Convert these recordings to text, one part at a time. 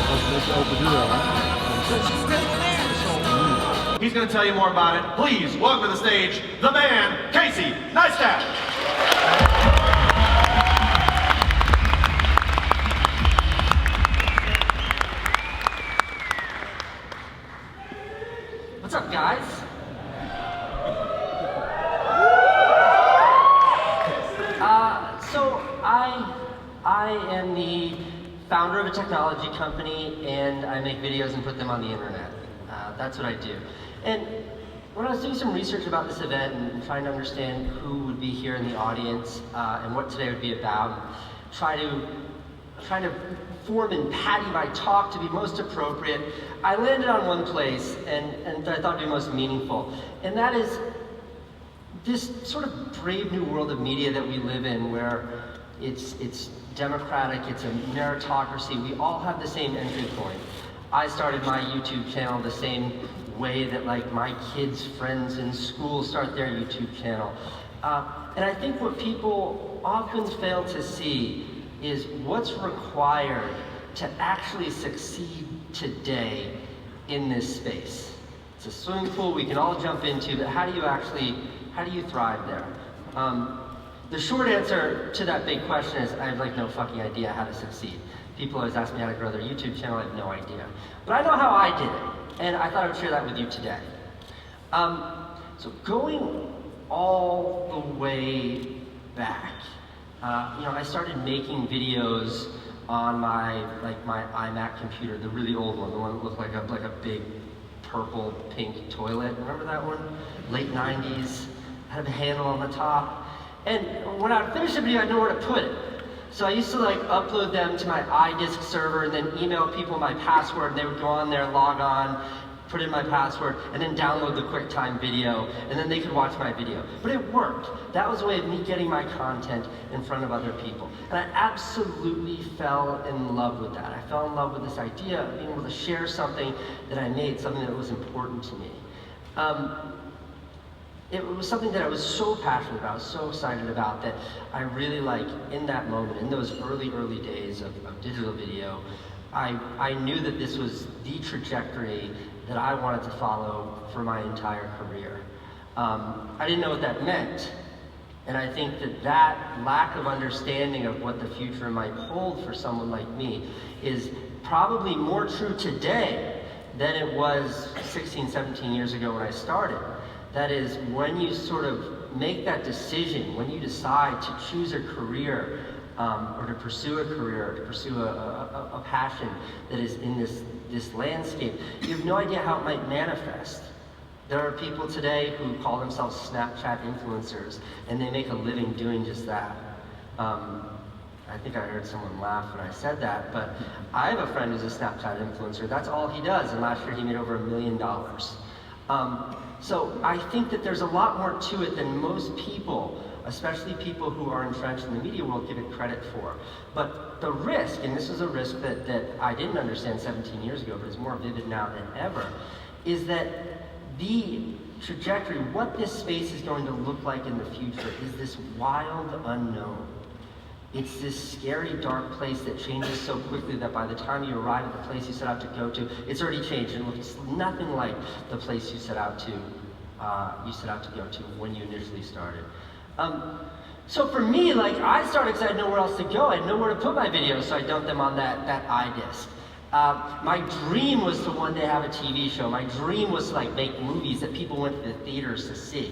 het was een beetje open deur, hè? He's going to tell you more about it. Please welcome to the stage the man, Casey Neistat. What's up, guys? So I am the founder of a technology company, and I make videos and put them on the internet. That's what I do. And when I was doing some research about this event and trying to understand who would be here in the audience and what today would be about, trying to form and patty my talk to be most appropriate, I landed on one place and I thought would be most meaningful. And that is this sort of brave new world of media that we live in, where it's democratic, it's a meritocracy, we all have the same entry point. I started my YouTube channel the same way that like my kids' friends in school start their YouTube channel. And I think what people often fail to see is what's required to actually succeed today in this space. It's a swimming pool we can all jump into, but how do you thrive there? The short answer to that big question is I have like no fucking idea how to succeed. People always ask me how to grow their YouTube channel, I have no idea. But I know how I did it, and I thought I would share that with you today. So going all the way back, I started making videos on my iMac computer, the really old one, the one that looked like a big purple pink toilet. Remember that one? Late 90s, had a handle on the top. And when I finished the video, I didn't know where to put it. So I used to like upload them to my iDisk server and then email people my password, and they would go on there, log on, put in my password, and then download the QuickTime video, and then they could watch my video. But it worked. That was a way of me getting my content in front of other people. And I absolutely fell in love with that. I fell in love with this idea of being able to share something that I made, something that was important to me. It was something that I was so passionate about, so excited about, that I really in that moment, in those early days of digital video, I knew that this was the trajectory that I wanted to follow for my entire career. I didn't know what that meant, and I think that lack of understanding of what the future might hold for someone like me is probably more true today than it was 16, 17 years ago when I started. That is, when you sort of make that decision, when you decide to choose a career, or to pursue a career, or to pursue a passion that is in this landscape, you have no idea how it might manifest. There are people today who call themselves Snapchat influencers, and they make a living doing just that. I think I heard someone laugh when I said that, but I have a friend who's a Snapchat influencer. That's all he does, and last year he made over $1 million. So I think that there's a lot more to it than most people, especially people who are entrenched in the media world, give it credit for. But the risk, and this is a risk that I didn't understand 17 years ago, but is more vivid now than ever, is that the trajectory, what this space is going to look like in the future, is this wild unknown. It's this scary, dark place that changes so quickly that by the time you arrive at the place you set out to go to, it's already changed and looks nothing like the place you set out to go to when you initially started. So for me, I started because I had nowhere else to go. I had nowhere to put my videos, so I dumped them on that iDisk. My dream was to one day have a TV show. My dream was to make movies that people went to the theaters to see.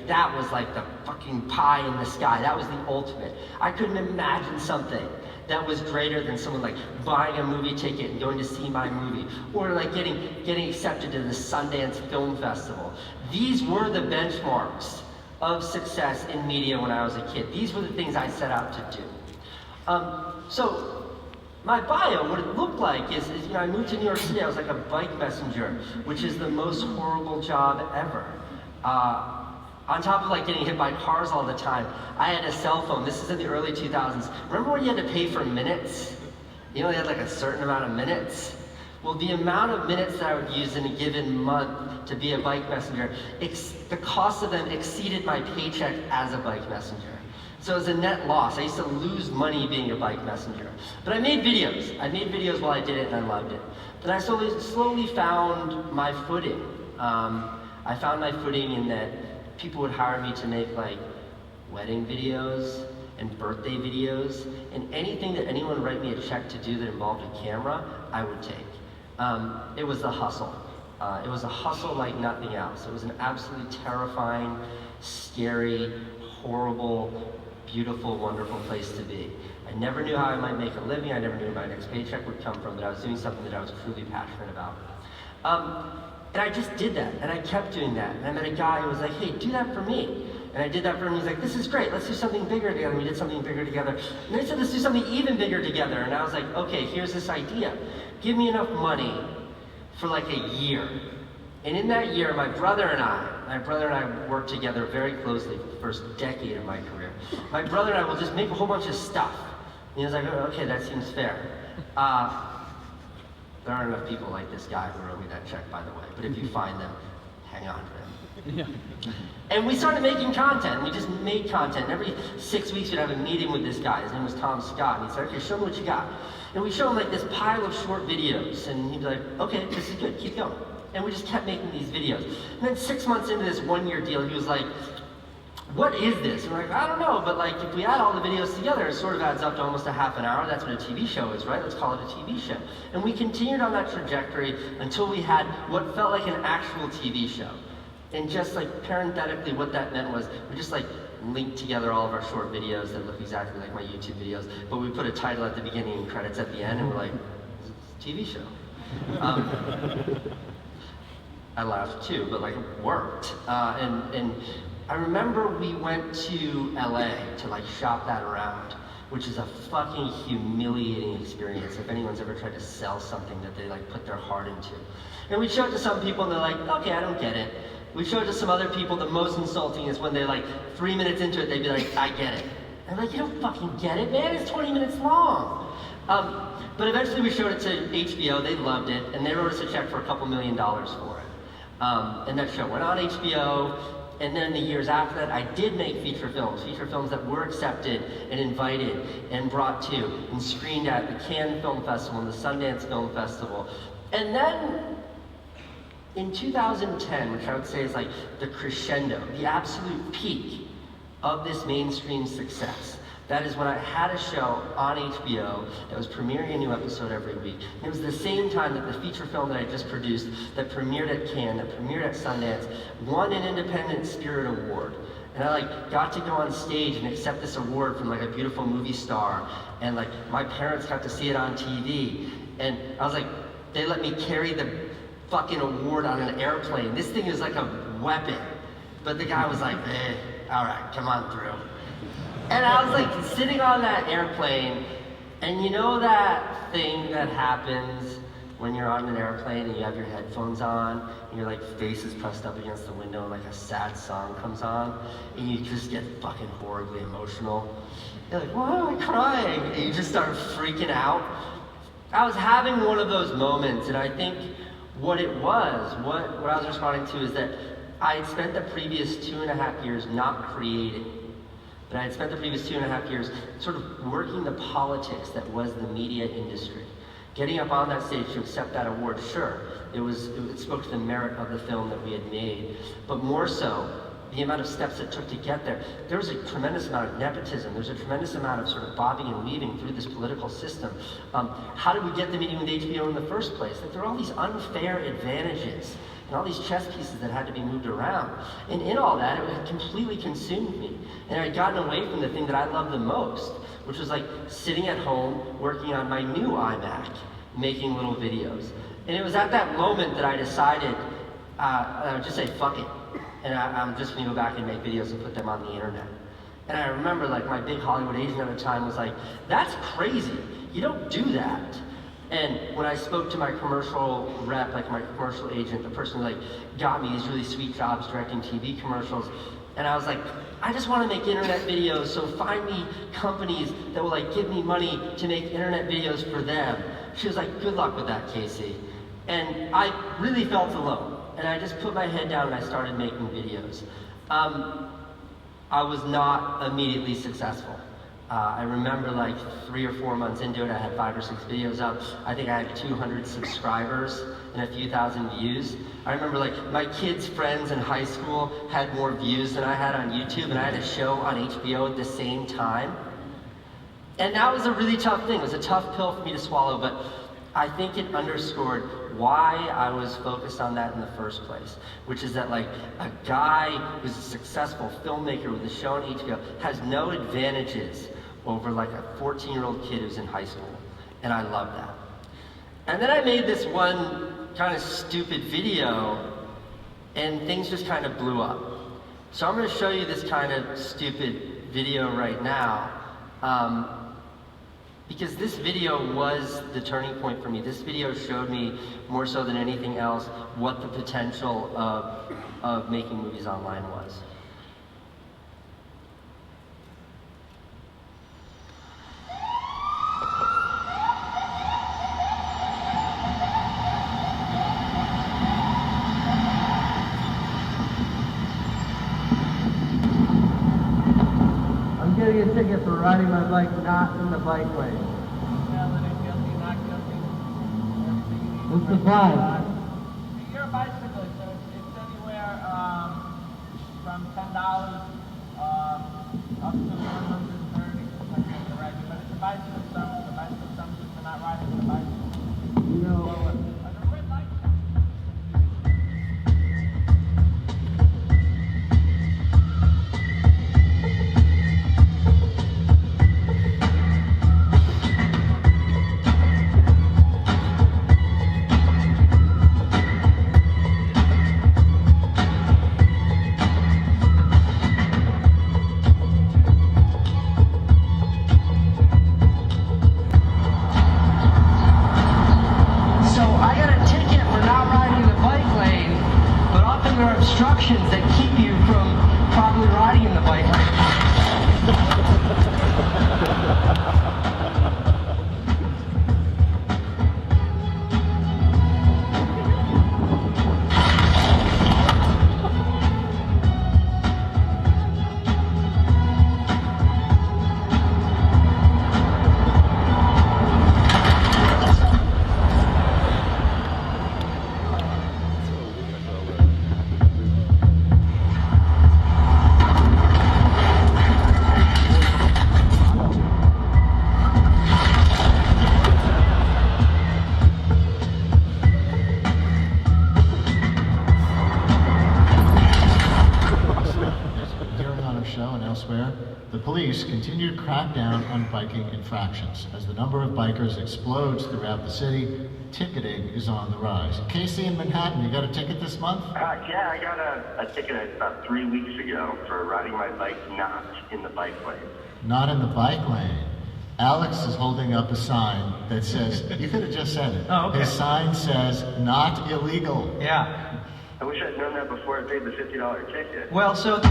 That was the fucking pie in the sky. That was the ultimate. I couldn't imagine something that was greater than someone buying a movie ticket and going to see my movie, or getting accepted to the Sundance Film Festival. These were the benchmarks of success in media when I was a kid. These were the things I set out to do. So my bio, what it looked like is I moved to New York City. I was like a bike messenger, which is the most horrible job ever. On top of getting hit by cars all the time, I had a cell phone. This is in the early 2000s. Remember when you had to pay for minutes? You only had a certain amount of minutes? Well, the amount of minutes that I would use in a given month to be a bike messenger, the cost of them exceeded my paycheck as a bike messenger. So it was a net loss. I used to lose money being a bike messenger. But I made videos. I made videos while I did it, and I loved it. But I slowly found my footing. I found my footing in that people would hire me to make like wedding videos and birthday videos, and anything that anyone would write me a check to do that involved a camera, I would take. It was a hustle. It was a hustle like nothing else. It was an absolutely terrifying, scary, horrible, beautiful, wonderful place to be. I never knew how I might make a living. I never knew where my next paycheck would come from, but I was doing something that I was truly passionate about. And I just did that, and I kept doing that. And I met a guy who was like, hey, do that for me. And I did that for him. He's like, this is great. Let's do something bigger together. And we did something bigger together. And they said, let's do something even bigger together. And I was like, okay, here's this idea. Give me enough money for like a year. And in that year, my brother and I worked together very closely for the first decade of my career. My brother and I will just make a whole bunch of stuff. And he was like, oh, okay, that seems fair. There aren't enough people like this guy who wrote me that check, by the way. But if you find them, hang on to them. Yeah. And we started making content. We just made content. And every 6 weeks we'd have a meeting with this guy. His name was Tom Scott. And he'd say, okay, show me what you got. And we show him like this pile of short videos. And he'd be like, okay, this is good, keep going. And we just kept making these videos. And then 6 months into this one-year deal, he was like, what is this? And we're like, I don't know, but like if we add all the videos together, it sort of adds up to almost a half an hour. That's what a TV show is, right? Let's call it a TV show. And we continued on that trajectory until we had what felt like an actual TV show. And just like parenthetically what that meant was we just like linked together all of our short videos that look exactly like my YouTube videos, but we put a title at the beginning and credits at the end, and we're like, it's a TV show. I laughed too, but like it worked. And I remember we went to LA to like shop that around, which is a fucking humiliating experience if anyone's ever tried to sell something that they like put their heart into. And we showed it to some people and they're like, okay, I don't get it. We showed it to some other people. The most insulting is when they're like 3 minutes into it, they'd be like, I get it. And I'm like, you don't fucking get it, man. It's 20 minutes long. But eventually we showed it to HBO. They loved it. And they wrote us a check for $2 million for it. And that show went on HBO. And then the years after that, I did make feature films that were accepted and invited and brought to and screened at the Cannes Film Festival and the Sundance Film Festival. And then in 2010, which I would say is like the crescendo, the absolute peak of this mainstream success, that is when I had a show on HBO that was premiering a new episode every week. And it was the same time that the feature film that I just produced, that premiered at Cannes, that premiered at Sundance, won an Independent Spirit Award. And I like got to go on stage and accept this award from like a beautiful movie star. And like my parents got to see it on TV. And I was like, they let me carry the fucking award on an airplane. This thing is like a weapon. But the guy was like, all right, come on through. And I was like sitting on that airplane, and you know that thing that happens when you're on an airplane and you have your headphones on, and your like face is pressed up against the window and like a sad song comes on, and you just get fucking horribly emotional. You're like, why am I crying? And you just start freaking out. I was having one of those moments, and I think what it was, what I was responding to is that I had spent the previous 2.5 years not creating. But I had spent the previous 2.5 years sort of working the politics that was the media industry. Getting up on that stage to accept that award, sure, it spoke to the merit of the film that we had made, but more so, the amount of steps it took to get there. There was a tremendous amount of nepotism. There's a tremendous amount of sort of bobbing and weaving through this political system. How did we get the meeting with HBO in the first place? Like, there were all these unfair advantages and all these chess pieces that had to be moved around. And in all that, it had completely consumed me. And I had gotten away from the thing that I loved the most, which was like sitting at home, working on my new iMac, making little videos. And it was at that moment that I decided, I would just say, fuck it. And I'm just gonna go back and make videos and put them on the internet. And I remember like my big Hollywood agent at the time was like, that's crazy, you don't do that. And when I spoke to my commercial rep, like my commercial agent, the person who like got me these really sweet jobs directing TV commercials, and I was like, I just want to make internet videos, so find me companies that will like give me money to make internet videos for them. She was like, good luck with that, Casey. And I really felt alone. And I just put my head down and I started making videos. I was not immediately successful. I remember like 3 or 4 months into it, I had 5 or 6 videos up. I think I had 200 subscribers and a few thousand views. I remember like my kids' friends in high school had more views than I had on YouTube, and I had a show on HBO at the same time. And that was a really tough thing. It was a tough pill for me to swallow, but I think it underscored why I was focused on that in the first place, which is that like a guy who's a successful filmmaker with a show on HBO has no advantages over like a 14-year-old kid who's in high school, and I love that. And then I made this one kind of stupid video, and things just kind of blew up. So I'm going to show you this kind of stupid video right now. Because this video was the turning point for me. This video showed me, more so than anything else, what the potential of making movies online was. Getting a ticket for riding my bike not in the bike lane. Guilty, not guilty. What's the fine? You're a bicyclist, so it's anywhere from $10 up to $130. Right? But it's a bicycle summons. The bicycle summons if you're not riding the bicycle. You know, Like a red light. Obstructions that keep you from properly riding in the bike lane. The police continue to crack down on biking infractions. As the number of bikers explodes throughout the city, ticketing is on the rise. Casey in Manhattan, you got a ticket this month? Yeah, I got a ticket about 3 weeks ago for riding my bike not in the bike lane. Not in the bike lane. Alex is holding up a sign that says, you could have just said it. Oh, okay. His sign says, not illegal. Yeah. I wish I'd known that before I paid the $50 ticket. Well, so...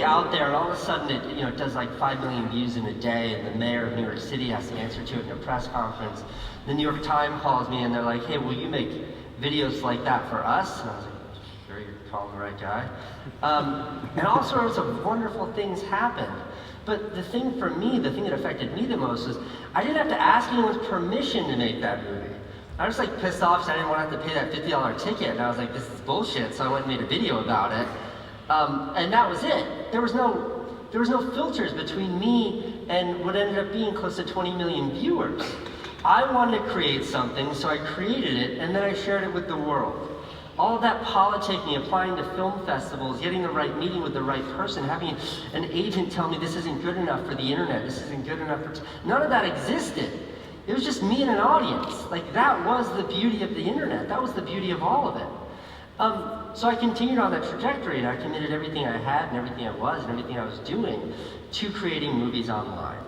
out there, and all of a sudden it does like 5 million views in a day, and the mayor of New York City has to answer to it in a press conference. The New York Times calls me and they're like, hey, will you make videos like that for us? And I was like, sure, you're calling the right guy. And all sorts of wonderful things happened. But the thing for me, the thing that affected me the most was I didn't have to ask anyone's permission to make that movie. I was like pissed off, so I didn't want to have to pay that $50 ticket, and I was like, this is bullshit, so I went and made a video about it. And that was it. There was no filters between me and what ended up being close to 20 million viewers. I wanted to create something, so I created it, and then I shared it with the world. All of that politicking, applying to film festivals, getting the right meeting with the right person, having an agent tell me this isn't good enough for the internet, this isn't good enough for... None of that existed. It was just me and an audience. Like, that was the beauty of the internet. That was the beauty of all of it. So I continued on that trajectory, and I committed everything I had and everything I was and everything I was doing to creating movies online.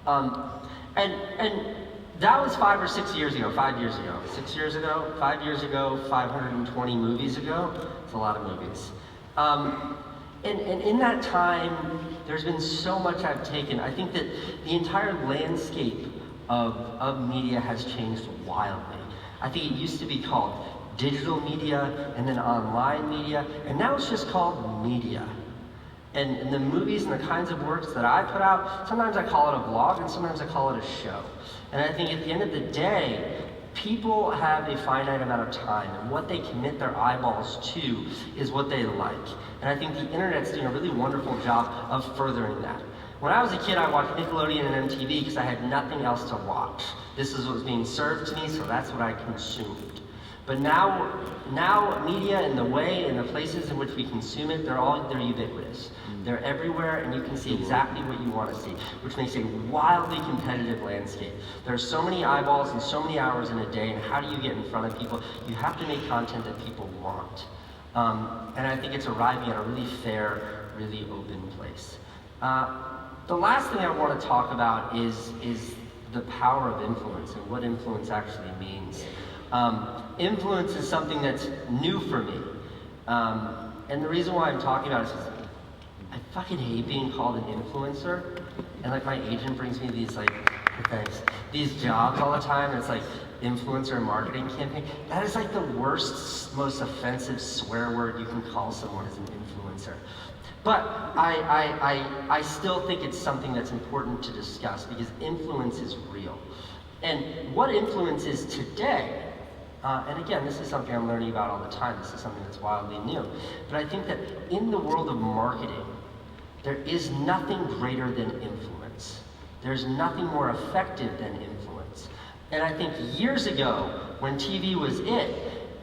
And That was 5 or 6 years ago, 5 years ago. 6 years ago, 5 years ago, 520 movies ago. It's a lot of movies. And in that time, there's been so much I've taken. I think that the entire landscape of media has changed wildly. I think it used to be called digital media and then online media, and now it's just called media. And the movies and the kinds of works that I put out, sometimes I call it a vlog and sometimes I call it a show. And I think at the end of the day, people have a finite amount of time, and what they commit their eyeballs to is what they like. And I think the internet's doing a really wonderful job of furthering that. When I was a kid, I watched Nickelodeon and MTV because I had nothing else to watch. This is what was being served to me, so that's what I consumed. But now media and the way and the places in which we consume it, they're ubiquitous. They're everywhere, and you can see exactly what you want to see, which makes a wildly competitive landscape. There are so many eyeballs and so many hours in a day, and how do you get in front of people? You have to make content that people want. And I think it's arriving at a really fair, really open place. The last thing I want to talk about is the power of influence and what influence actually means. Influence is something that's new for me. And the reason why I'm talking about it is because I fucking hate being called an influencer. And like my agent brings me these these jobs all the time. And it's like influencer marketing campaign. That is like the worst, most offensive swear word you can call someone as an influencer. But I still think it's something that's important to discuss because influence is real. And what influence is today, and again, this is something I'm learning about all the time. This is something that's wildly new. But I think that in the world of marketing, there is nothing greater than influence. There's nothing more effective than influence. And I think years ago, when TV was it,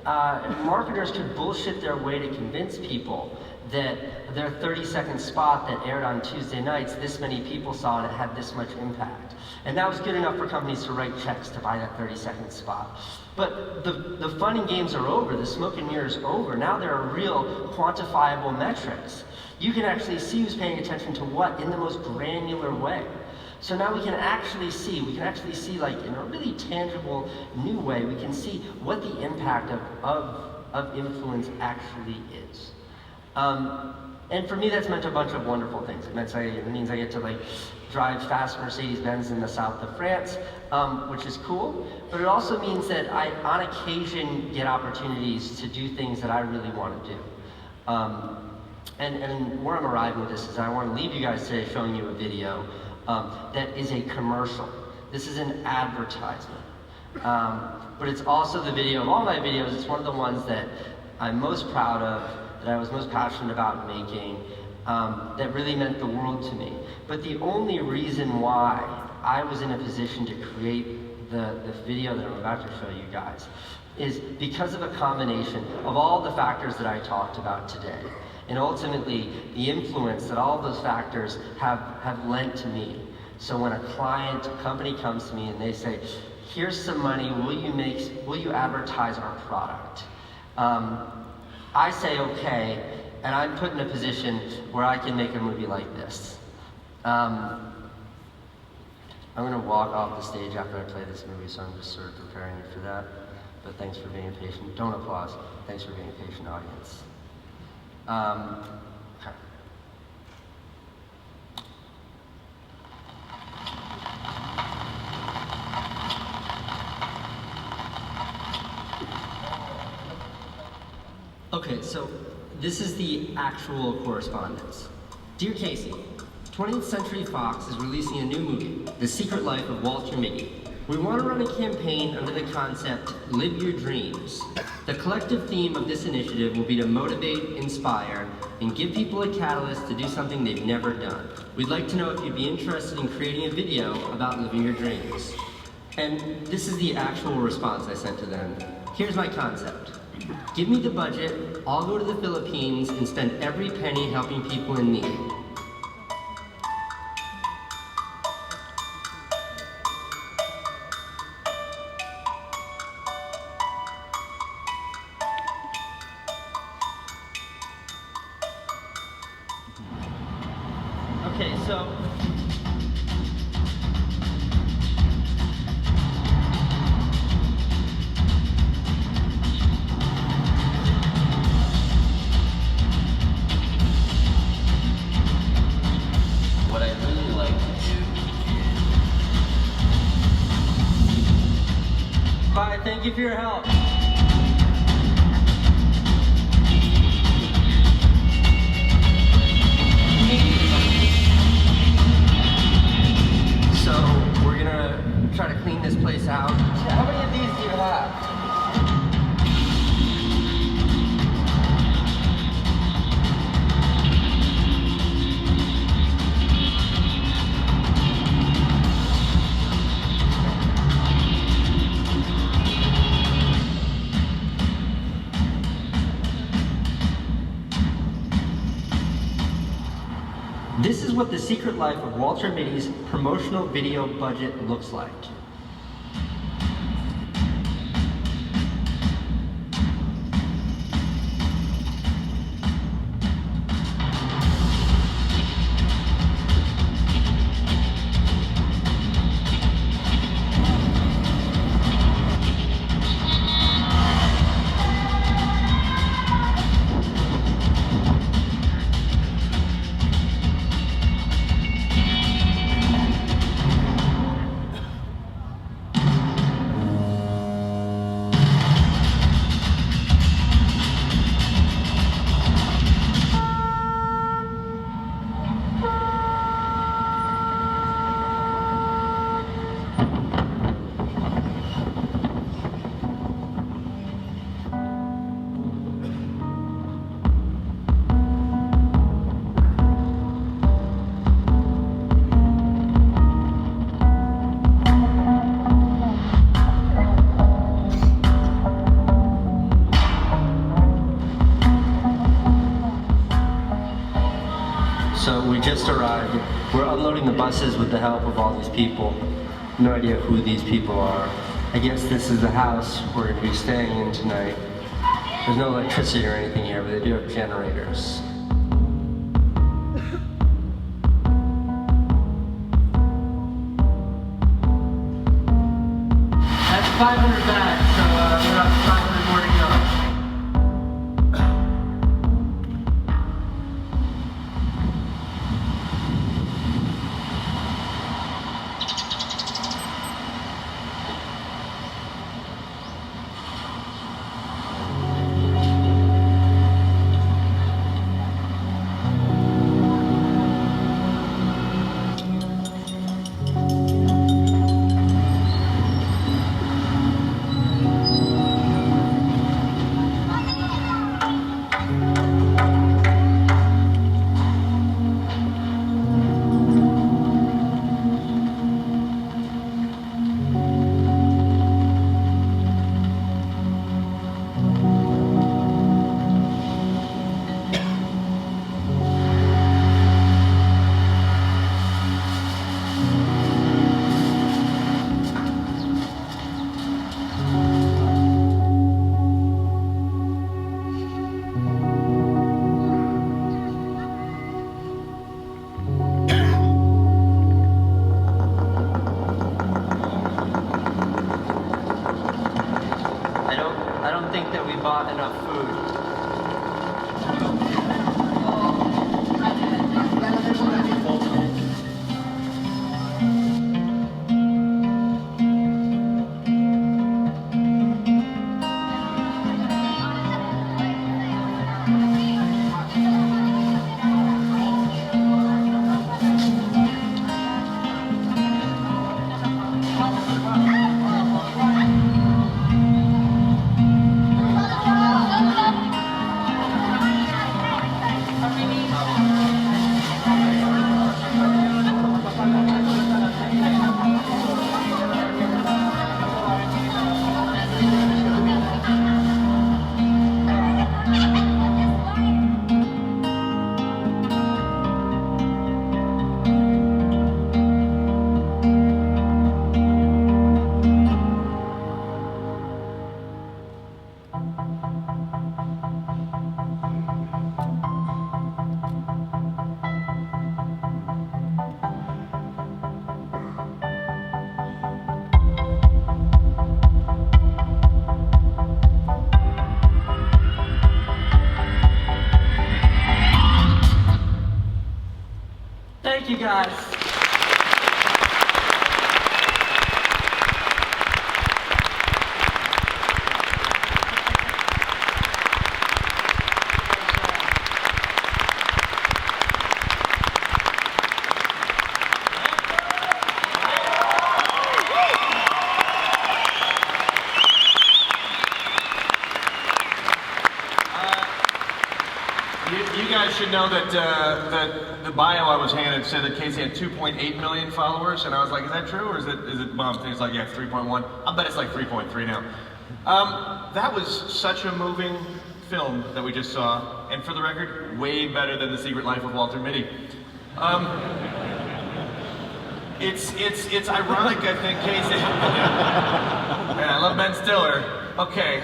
marketers could bullshit their way to convince people that their 30-second spot that aired on Tuesday nights, this many people saw and it had this much impact. And that was good enough for companies to write checks to buy that 30-second spot. But the fun and games are over, the smoke and mirrors are over. Now there are real quantifiable metrics. You can actually see who's paying attention to what in the most granular way. So now we can actually see like in a really tangible new way, we can see what the impact of influence actually is. And for me, that's meant a bunch of wonderful things. It means I get to like drive fast Mercedes-Benz in the south of France, which is cool. But it also means that I, on occasion, get opportunities to do things that I really want to do. And where I'm arriving with this is I want to leave you guys today showing you a video that is a commercial. This is an advertisement. But it's also the video of all my videos. It's one of the ones that I'm most proud of, that I was most passionate about making, that really meant the world to me. But the only reason why I was in a position to create the video that I'm about to show you guys is because of a combination of all the factors that I talked about today. And ultimately, the influence that all of those factors have lent to me. So when a company comes to me and they say, here's some money, will you advertise our product? I say okay, and I'm put in a position where I can make a movie like this. I'm gonna walk off the stage after I play this movie, so I'm just sort of preparing you for that. But thanks for being patient. Don't applause. Thanks for being a patient audience. Okay. Okay, so this is the actual correspondence. Dear Casey, 20th Century Fox is releasing a new movie, The Secret Life of Walter Mitty. We want to run a campaign under the concept, Live Your Dreams. The collective theme of this initiative will be to motivate, inspire, and give people a catalyst to do something they've never done. We'd like to know if you'd be interested in creating a video about living your dreams. And this is the actual response I sent to them. Here's my concept. Give me the budget, I'll go to the Philippines and spend every penny helping people in need. Okay, so for your help. So we're gonna try to clean this place out. How many of these do you have? This is what the secret life of Walter Mitty's promotional video budget looks like. So we just arrived. We're unloading the buses with the help of all these people. No idea who these people are. I guess this is the house we're going to be staying in tonight. There's no electricity or anything here, but they do have generators. That's 500 bags, so we have 500 more to go. I don't think that we bought enough food. Thank you, guys. You guys should know that the bio I was handed said that Casey had 2.8 million followers, and I was like, is that true or is it bumped? And he's like, yeah, it's 3.1. I'll bet it's like 3.3 now. That was such a moving film that we just saw, and for the record, way better than The Secret Life of Walter Mitty. It's ironic, I think, Casey. Man, I love Ben Stiller. Okay.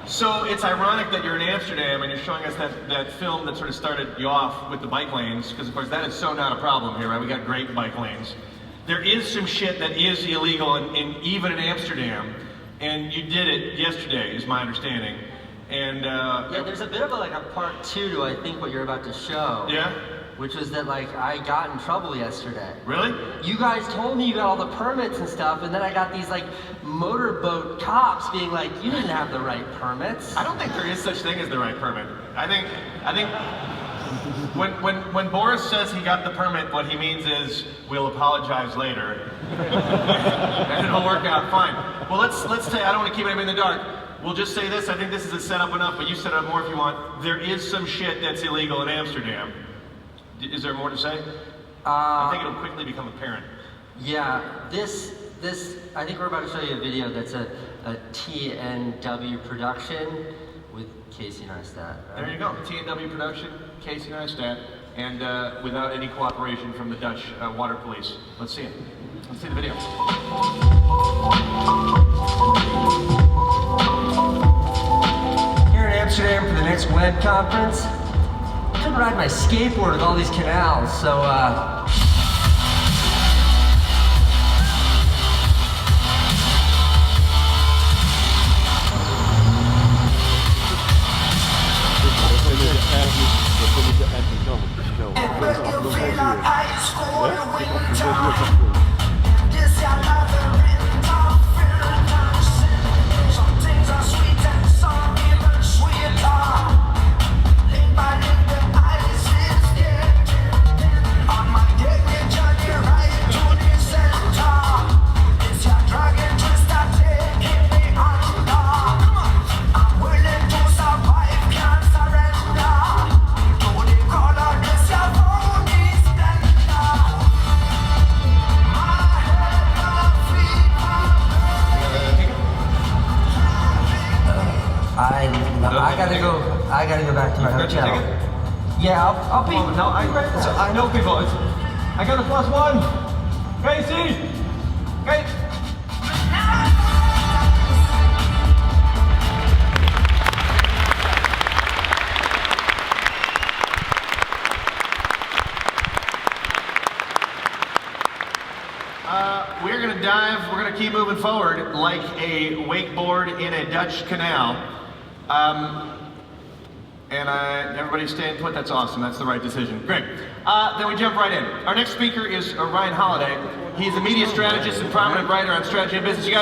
So it's ironic that you're in Amsterdam and you're showing us that film that sort of started you off with the bike lanes, because of course that is so not a problem here, right? We got great bike lanes. There is some shit that is illegal even in Amsterdam, and you did it yesterday, is my understanding. And yeah, there's a bit of a part 2 to I think what you're about to show. Yeah? Which was that I got in trouble yesterday. Really? You guys told me you got all the permits and stuff, and then I got these motorboat cops being like, you didn't have the right permits. I don't think there is such thing as the right permit. I think when Boris says he got the permit, what he means is we'll apologize later, and it'll work out fine. Well, let's say I don't want to keep anybody in the dark. We'll just say this. I think this is a setup enough, but you set it up more if you want. There is some shit that's illegal in Amsterdam. Is there more to say? I think it'll quickly become apparent. Yeah, this, I think we're about to show you a video that's a TNW production with Casey Neistat. Right? There you go, TNW production, Casey Neistat, and without any cooperation from the Dutch water police. Let's see it. Let's see the video. Here in Amsterdam for the next web conference. I couldn't ride my skateboard with all these canals, so I gotta go back to my hotel. Yeah, I'll be. No, I know people. I got a +1. Casey! Casey! We're gonna dive, we're gonna keep moving forward like a wakeboard in a Dutch canal. Everybody staying put, that's awesome, that's the right decision. Great. Then we jump right in. Our next speaker is Ryan Holiday. He's a media strategist and prominent writer on strategy and business. You guys